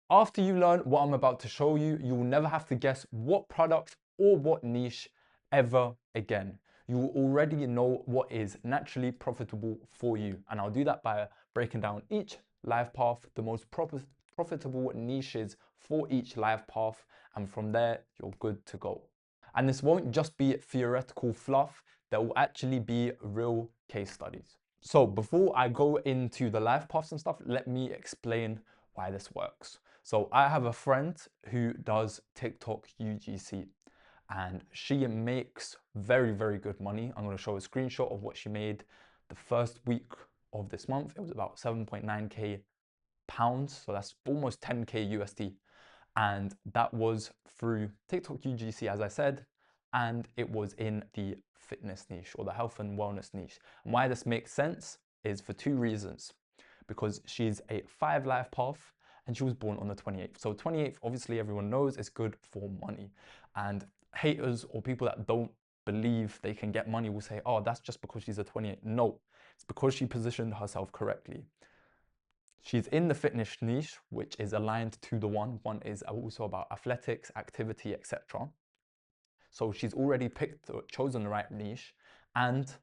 After you learn what I'm about to show you, you will never have to guess what product or what niche ever again. You will already know what is naturally profitable for you. And I'll do that by breaking down each life path, the most profitable niches for each life path. And from there, you're good to go. And this won't just be theoretical fluff, there will actually be real case studies. So before I go into the life paths and stuff, let me explain why this works. So I have a friend who does TikTok UGC and she makes very, very good money. I'm going to show a screenshot of what she made the first week of this month. It was about 7.9k pounds. So that's almost 10k USD. And that was through TikTok UGC, as I said, and it was in the fitness niche or the health and wellness niche. And why this makes sense is for two reasons. Because she's a 5 life path and she was born on the 28th. So 28th, obviously everyone knows, is good for money. And haters or people that don't believe they can get money will say, oh, that's just because she's a 28. No, it's because she positioned herself correctly. She's in the fitness niche, which is aligned to the one. One is also about athletics, activity, etc. So she's already chosen the right niche, and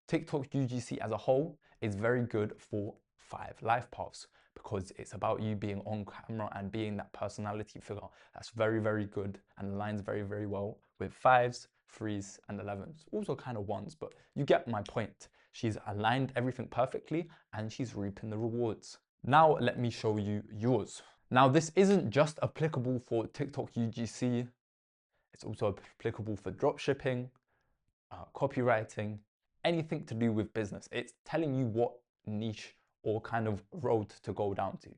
TikTok UGC as a whole is very good for 5 life paths because it's about you being on camera and being that personality figure. That's very, very good and aligns very, very well with 5s, 3s, and 11s. Also kind of 1s, but you get my point. She's aligned everything perfectly and she's reaping the rewards. Now let me show you yours. Now this isn't just applicable for TikTok UGC, it's also applicable for dropshipping, copywriting, anything to do with business. It's telling you what niche or kind of road to go down to.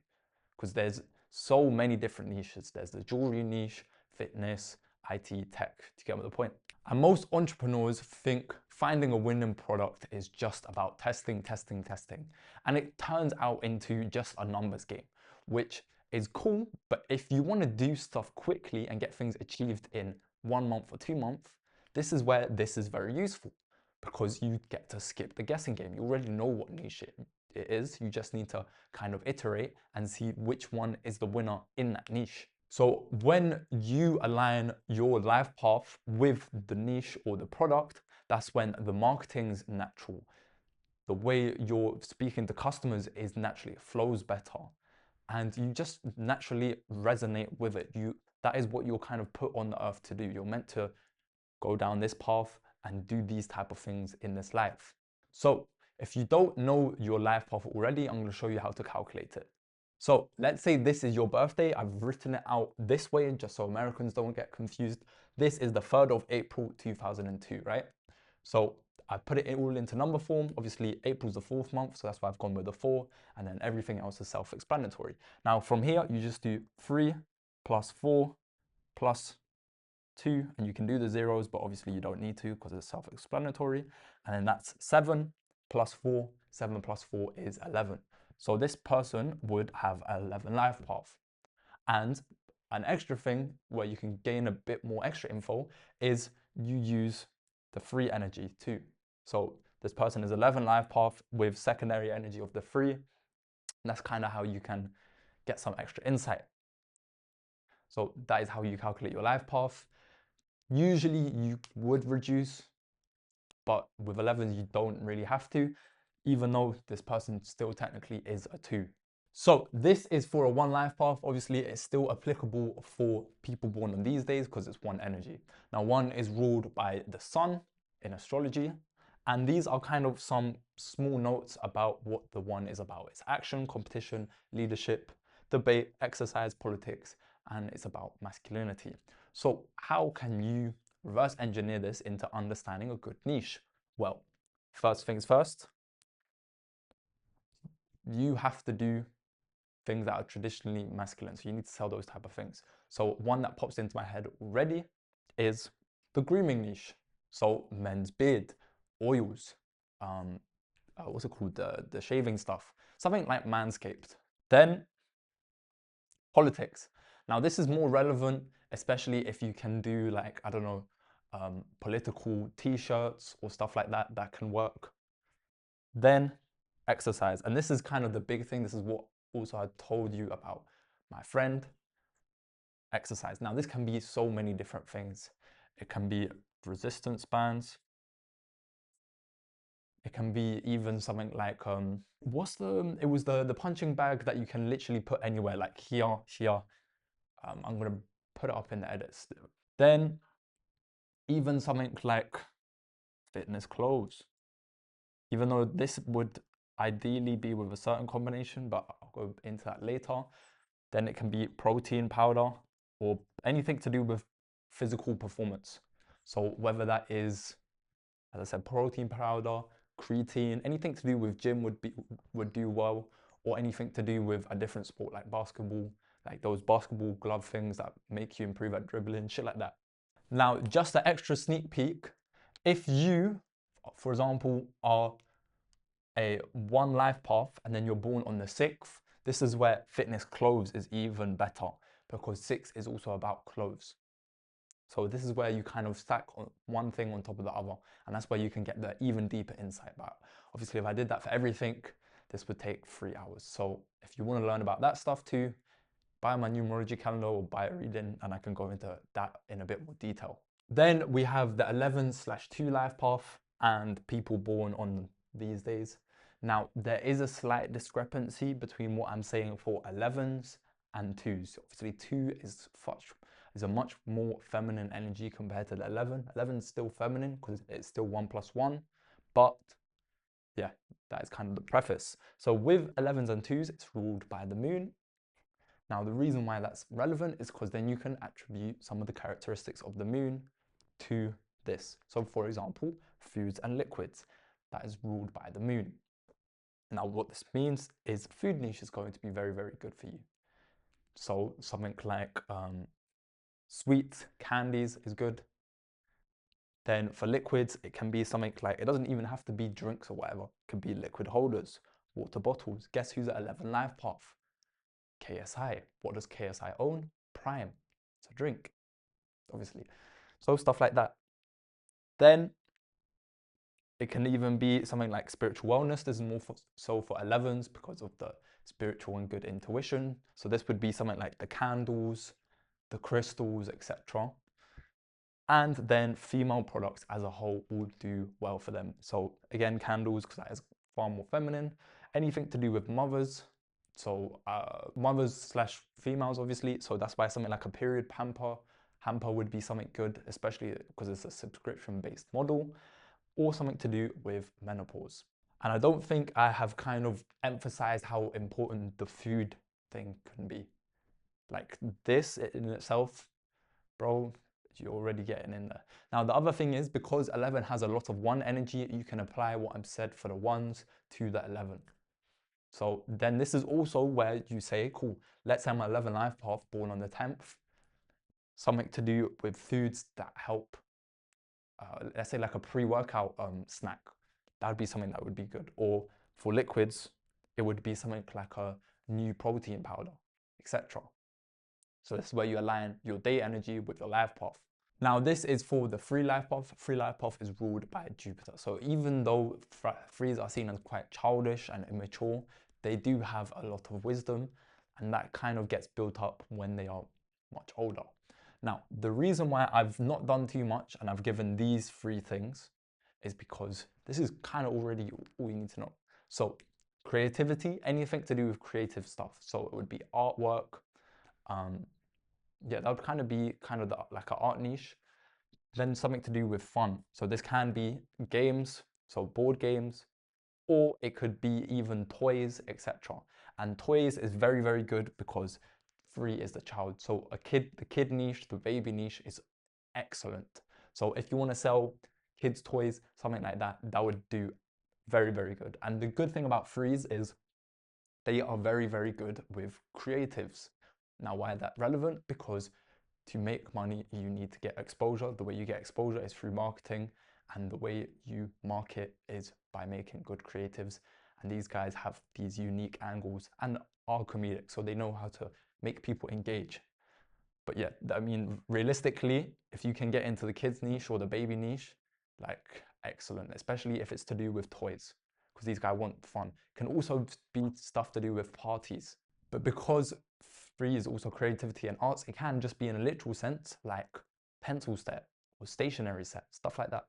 Because there's so many different niches. There's the jewelry niche, fitness, IT, tech, to get the point. And most entrepreneurs think finding a winning product is just about testing, testing, testing. And it turns out into just a numbers game, which is cool. But if you want to do stuff quickly and get things achieved in 1 month or 2 months, this is where this is very useful because you get to skip the guessing game. You already know what niche it is. You just need to kind of iterate and see which one is the winner in that niche. So when you align your life path with the niche or the product, that's when the marketing's natural. The way you're speaking to customers is naturally, it flows better. And you just naturally resonate with it. That is what you're kind of put on the earth to do. You're meant to go down this path and do these type of things in this life. So if you don't know your life path already, I'm going to show you how to calculate it. So let's say this is your birthday. I've written it out this way just so Americans don't get confused. This is the 3rd of April 2002, right? So I put it all into number form. Obviously, April's the 4th month, so that's why I've gone with the 4, and then everything else is self-explanatory. Now from here, you just do 3 plus 4 plus 2, and you can do the zeros, but obviously you don't need to because it's self-explanatory. And then that's 7 plus 4. 7 plus 4 is 11. So this person would have 11 life path. And an extra thing where you can gain a bit more extra info is you use the 3 energy too. So this person is 11 life path with secondary energy of the 3. And that's kind of how you can get some extra insight. So that is how you calculate your life path. Usually you would reduce, but with 11 you don't really have to, even though this person still technically is a 2. So this is for a 1 life path. Obviously it's still applicable for people born on these days because it's 1 energy. Now 1 is ruled by the sun in astrology, and these are kind of some small notes about what the 1 is about. It's action, competition, leadership, debate, exercise, politics, and it's about masculinity. So how can you reverse engineer this into understanding a good niche? Well, first things first, you have to do things that are traditionally masculine. So you need to sell those type of things. So one that pops into my head already is the grooming niche. So men's beard, oils, what's it called? The shaving stuff, something like Manscaped. Then politics. Now this is more relevant, especially if you can do like, I don't know, political t-shirts or stuff like that, that can work. Then exercise. And this is kind of the big thing. This is what also I told you about my friend. exercise. Now, this can be so many different things. It can be resistance bands. It can be even something like, it was the punching bag that you can literally put anywhere, like here, here. I'm gonna put it up in the edits. Then even something like fitness clothes, even though this would ideally be with a certain combination, but I'll go into that later. Then it can be protein powder or anything to do with physical performance. So whether that is, as I said, protein powder, creatine, anything to do with gym would do well, or anything to do with a different sport like basketball, like those basketball glove things that make you improve at dribbling, shit like that. Now, just an extra sneak peek, if you, for example, are a one life path and then you're born on the 6th, this is where fitness clothes is even better, because 6 is also about clothes. So this is where you kind of stack one thing on top of the other, and that's where you can get the even deeper insight. But obviously, if I did that for everything, this would take 3 hours. So if you want to learn about that stuff too, buy my numerology calendar or buy a reading, and I can go into that in a bit more detail. Then we have the 11/2 life path and people born on these days. Now, there is a slight discrepancy between what I'm saying for 11s and 2s. Obviously, 2 is a much more feminine energy compared to the 11. 11 is still feminine because it's still 1 + 1, but yeah, that is kind of the preface. So with 11s and 2s, it's ruled by the moon. Now, the reason why that's relevant is because then you can attribute some of the characteristics of the moon to this. So for example, foods and liquids, that is ruled by the moon. Now, what this means is food niche is going to be very, very good for you. So something like sweet candies is good. Then for liquids, it can be something like, it doesn't even have to be drinks or whatever. It could be liquid holders, water bottles. Guess who's at 11 life path? KSI. What does KSI own? Prime. It's a drink, obviously. So stuff like that. Then it can even be something like spiritual wellness. This is more so for 11s because of the spiritual and good intuition. So this would be something like the candles, the crystals, etc. And then female products as a whole will do well for them. So again, candles, because that is far more feminine. Anything to do with mothers, so mothers/females, obviously. So that's why something like a period hamper would be something good, especially because it's a subscription-based model, or something to do with menopause. And I don't think I have kind of emphasized how important the food thing can be. Like this in itself, bro, you're already getting in there. Now, the other thing is, because 11 has a lot of 1 energy, you can apply what I'm said for the 1s to the 11. So then this is also where you say, cool, let's say I'm 11 life path, born on the 10th, something to do with foods that help, let's say like a pre-workout snack. That would be something that would be good. Or for liquids, it would be something like a new protein powder, etc. So this is where you align your day energy with your life path. Now, this is for the free life path. Free life path is ruled by Jupiter. So even though frees are seen as quite childish and immature, they do have a lot of wisdom, and that kind of gets built up when they are much older. Now, the reason why I've not done too much and I've given these 3 things is because this is kind of already all you need to know. So creativity, anything to do with creative stuff. So it would be artwork, yeah, that would kind of be like an art niche. Then something to do with fun. So this can be games, so board games, or it could be even toys, etc. And toys is very, very good because 3 is the child. So the kid niche, the baby niche is excellent. So if you want to sell kids toys, something like that, that would do very, very good. And the good thing about 3s is they are very, very good with creatives. Now, why is that relevant? Because to make money, you need to get exposure. The way you get exposure is through marketing, and the way you market is by making good creatives. And these guys have these unique angles and are comedic, so they know how to make people engage. But yeah, I mean, realistically, if you can get into the kids niche or the baby niche, like excellent, especially if it's to do with toys, because these guys want fun. It can also be stuff to do with parties. But because 3 is also creativity and arts. It can just be in a literal sense, like pencil set or stationery set, stuff like that.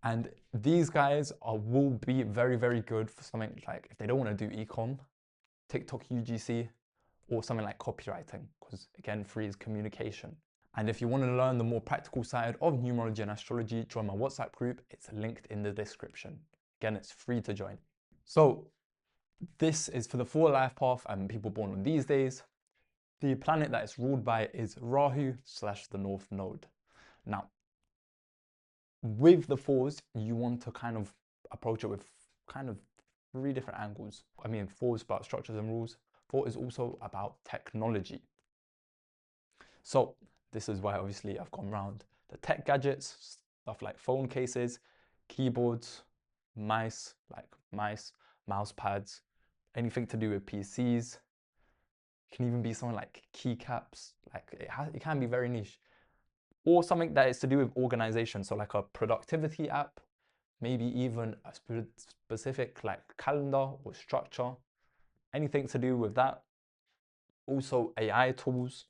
And these guys will be very, very good for something like if they don't want to do ecom, TikTok UGC, or something like copywriting, because again, 3 is communication. And if you want to learn the more practical side of numerology and astrology, join my WhatsApp group. It's linked in the description. Again, it's free to join. So this is for the 4 life path and people born on these days. The planet that it's ruled by is Rahu / the North Node. Now, with the 4s, you want to kind of approach it with kind of 3 different angles. I mean, 4 is about structures and rules. 4 is also about technology. So this is why obviously I've gone around the tech gadgets, stuff like phone cases, keyboards, mouse pads, anything to do with PCs. It can even be something like keycaps, like it can be very niche. Or something that is to do with organization, so like a productivity app, maybe even a specific like calendar or structure, anything to do with that. Also AI tools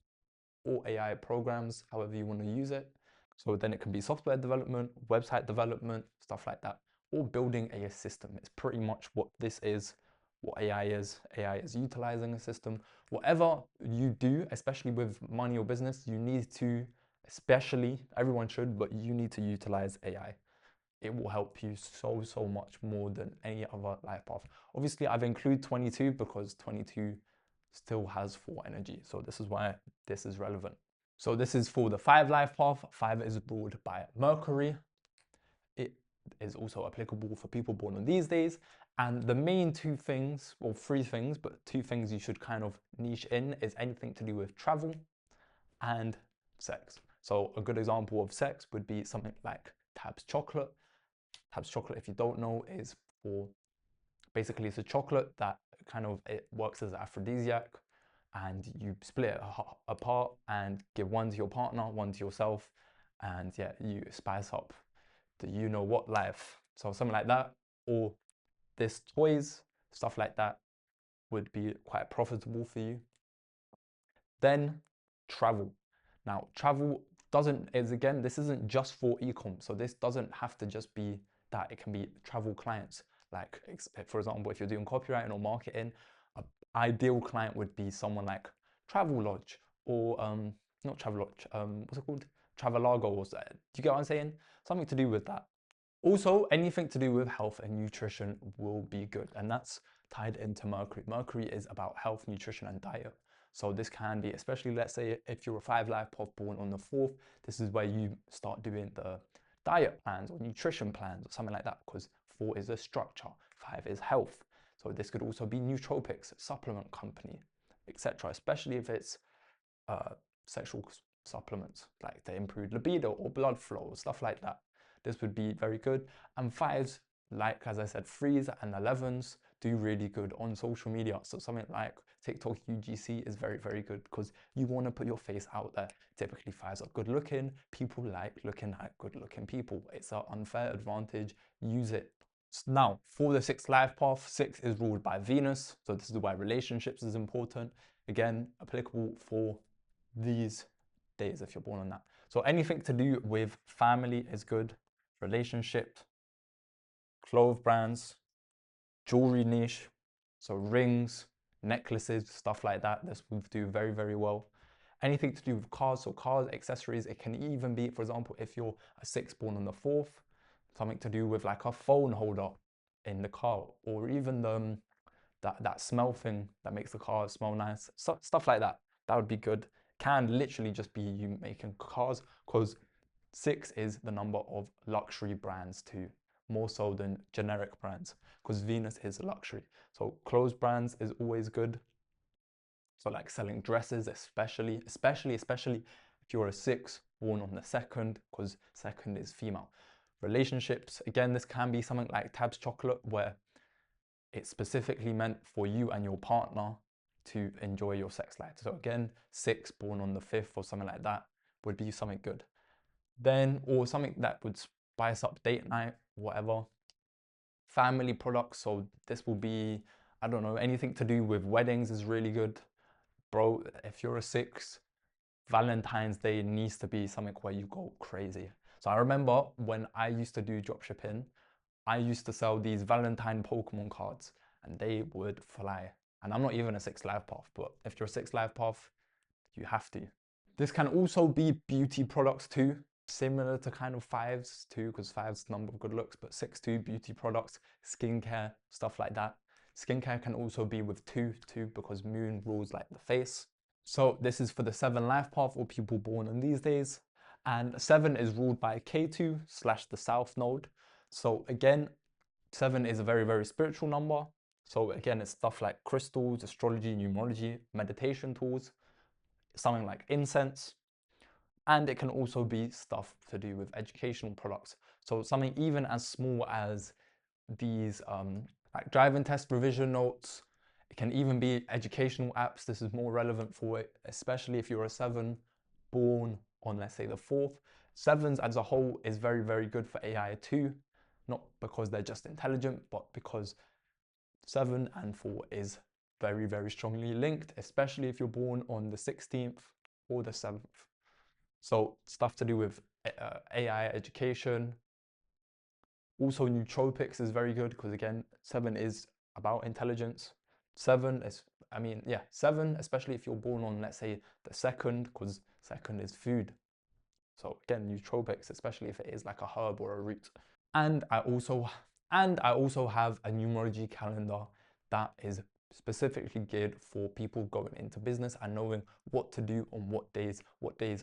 or AI programs, however you want to use it. So then it can be software development, website development, stuff like that, or building a system. It's pretty much what this is, what AI is. AI is utilizing a system. Whatever you do, especially with money or business, you need to, especially, everyone should, but you need to utilize AI. It will help you so much more than any other life path. Obviously, I've included 22 because 22 still has 4 energy. So this is why this is relevant. So this is for the 5 life path. 5 is ruled by Mercury. It is also applicable for people born on these days. And the main 2 things, or 3 things, but 2 things you should kind of niche in is anything to do with travel and sex. So a good example of sex would be something like Tabs chocolate. Tabs chocolate, if you don't know, is for basically it's a chocolate that kind of it works as an aphrodisiac, and you split it apart and give one to your partner, one to yourself, and yeah, you spice up the you know what life. So something like that, or this toys, stuff like that would be quite profitable for you. Then travel. Now travel again, this isn't just for ecom, so this doesn't have to just be that. It can be travel clients. Like for example, if you're doing copywriting or marketing, an ideal client would be someone like Travelodge or not Travelodge, what's it called? Travelodge, or do you get what I'm saying? Something to do with that. Also, anything to do with health and nutrition will be good, and that's tied into Mercury. Mercury is about health, nutrition, and diet. So this can be, especially let's say if you're a 5 life path born on the 4th, this is where you start doing the diet plans or nutrition plans or something like that, because 4 is a structure, 5 is health. So this could also be nootropics, supplement company, etc. Especially if it's sexual supplements, like to improve libido or blood flow, stuff like that. This would be very good. And 5s, like as I said, 3s and 11s do really good on social media. So something like TikTok UGC is very, very good because you want to put your face out there. Typically 5s are good looking. People like looking at good looking people. It's an unfair advantage. Use it. Now, for the 6th life path, 6 is ruled by Venus. So this is why relationships is important. Again, applicable for these days if you're born on that. So anything to do with family is good. Relationships, clothes brands, jewelry niche, so rings, necklaces, stuff like that. This will do very, very well. Anything to do with cars, so cars, accessories. It can even be, for example, if you're a 6 born on the 4th, something to do with like a phone holder in the car, or even that smell thing that makes the car smell nice. So, stuff like that. That would be good. Can literally just be you making cars, because 6 is the number of luxury brands too, more so than generic brands, because Venus is luxury. So clothes brands is always good. So like selling dresses, especially if you're a 6 born on the 2nd, because 2nd is female. Relationships, again, this can be something like Tabs chocolate, where it's specifically meant for you and your partner to enjoy your sex life. So again, 6 born on the 5th or something like that would be something good. Then, or something that would spice up date night, whatever. Family products, so this will be, I don't know, anything to do with weddings is really good. bro, if you're a 6, Valentine's Day needs to be something where you go crazy. So I remember when I used to do dropshipping, I used to sell these Valentine Pokemon cards and they would fly. And I'm not even a 6 life path, but if you're a 6 life path, you have to. This can also be beauty products too, similar to kind of 5s too, because 5's number of good looks, but 6 too, beauty products, skincare, stuff like that. Skincare can also be with 2 too, because moon rules like the face. So this is for the 7 life path or people born on these days. And 7 is ruled by K2 / the South node. So again, 7 is a very, very spiritual number. So again, it's stuff like crystals, astrology, numerology, meditation tools, something like incense. And it can also be stuff to do with educational products. So something even as small as these like driving test revision notes. It can even be educational apps. This is more relevant for it, especially if you're a 7 born on, let's say, the 4th. 7s as a whole is very, very good for AI too. Not because they're just intelligent, but because 7 and 4 is very, very strongly linked, especially if you're born on the 16th or the 7th. So stuff to do with AI education. Also, nootropics is very good because again, 7 is about intelligence. 7 is, 7, especially if you're born on, let's say, the 2nd, because 2nd is food. So again, nootropics, especially if it is like a herb or a root. And I also have a numerology calendar that is specifically geared for people going into business and knowing what to do on what days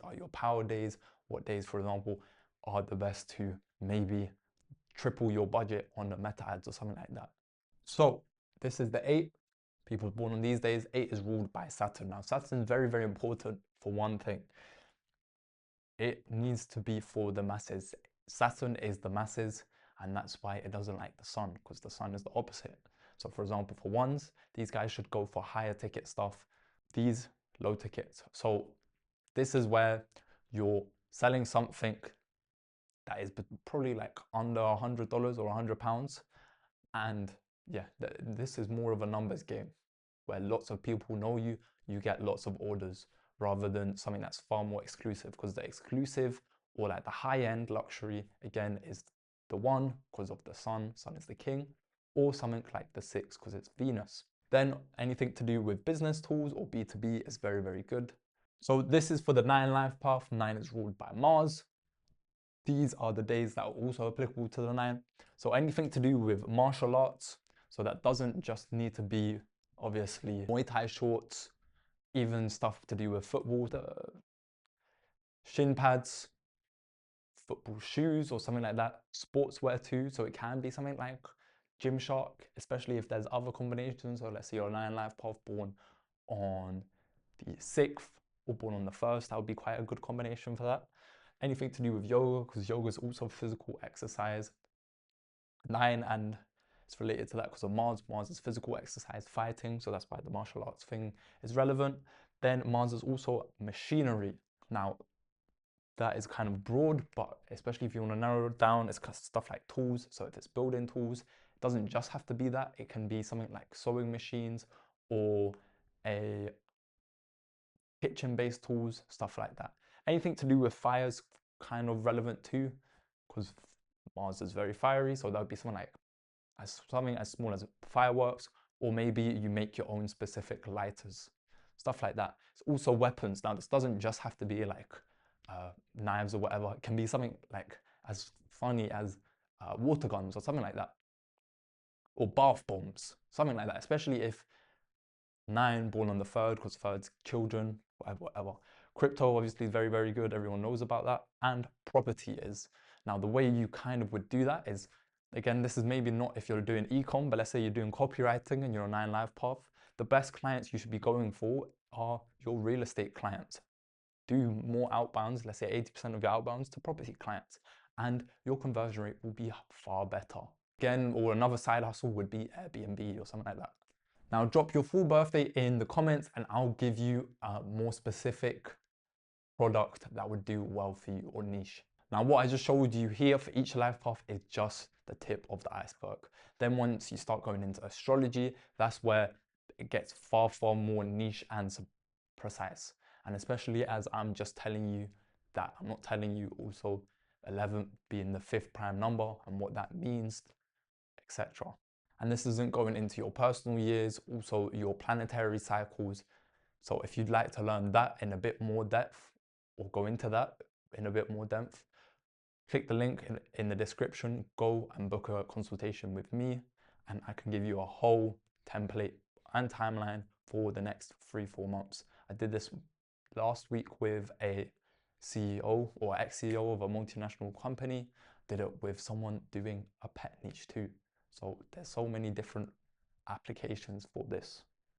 are your power days, what days, for example, are the best to maybe triple your budget on the meta ads or something like that. So this is the 8. People born on these days, 8 is ruled by Saturn. Now Saturn is very, very important for one thing. It needs to be for the masses. Saturn is the masses, and that's why it doesn't like the sun, because the sun is the opposite. So for example, for ones, these guys should go for higher ticket stuff, these low tickets. So this is where you're selling something that is probably like under $100 or £100. And yeah, this is more of a numbers game where lots of people know you, you get lots of orders rather than something that's far more exclusive, because the exclusive or like the high end luxury again is the 1 because of the sun is the king, or something like the 6 because it's Venus. Then anything to do with business tools or B2B is very, very good. So this is for the 9 life path. 9 is ruled by Mars. These are the days that are also applicable to the 9. So anything to do with martial arts, so that doesn't just need to be obviously Muay Thai shorts, even stuff to do with football, the shin pads, football shoes or something like that, sportswear too. So it can be something like Gymshark, especially if there's other combinations. So let's say you're a 9 life path born on the 6th or born on the 1st, that would be quite a good combination for that. Anything to do with yoga, because yoga is also physical exercise. 9, and it's related to that because of Mars. Mars is physical exercise, fighting, so that's why the martial arts thing is relevant. Then Mars is also machinery. Now, that is kind of broad, but especially if you want to narrow it down, it's stuff like tools. So if it's building tools, it doesn't just have to be that. It can be something like sewing machines or a kitchen-based tools, stuff like that. Anything to do with fire is kind of relevant too, because Mars is very fiery, so that would be something like something as small as fireworks, or maybe you make your own specific lighters, stuff like that. It's also weapons. Now, this doesn't just have to be like knives or whatever. It can be something like as funny as water guns or something like that, or bath bombs, something like that, especially if 9 born on the 3rd, because 3rd's children, whatever. Crypto obviously is very, very good. Everyone knows about that. And property is. Now, the way you kind of would do that is, again, this is maybe not if you're doing ecom, but let's say you're doing copywriting and you're a 9 life path. The best clients you should be going for are your real estate clients. Do more outbounds, let's say 80% of your outbounds to property clients, and your conversion rate will be far better. Again, or another side hustle would be Airbnb or something like that. Now drop your full birthday in the comments and I'll give you a more specific product that would do well for you or niche. Now what I just showed you here for each life path is just the tip of the iceberg. Then once you start going into astrology, that's where it gets far, far more niche and precise. And especially as I'm just telling you that, I'm not telling you also 11 being the fifth prime number and what that means, etc. And this isn't going into your personal years, also your planetary cycles. So if you'd like to learn that in a bit more depth, or go into that in a bit more depth, click the link in the description, go and book a consultation with me, and I can give you a whole template and timeline for the next 3-4 months. I did this last week with a CEO or ex-CEO of a multinational company, did it with someone doing a pet niche too. So there's so many different applications for this.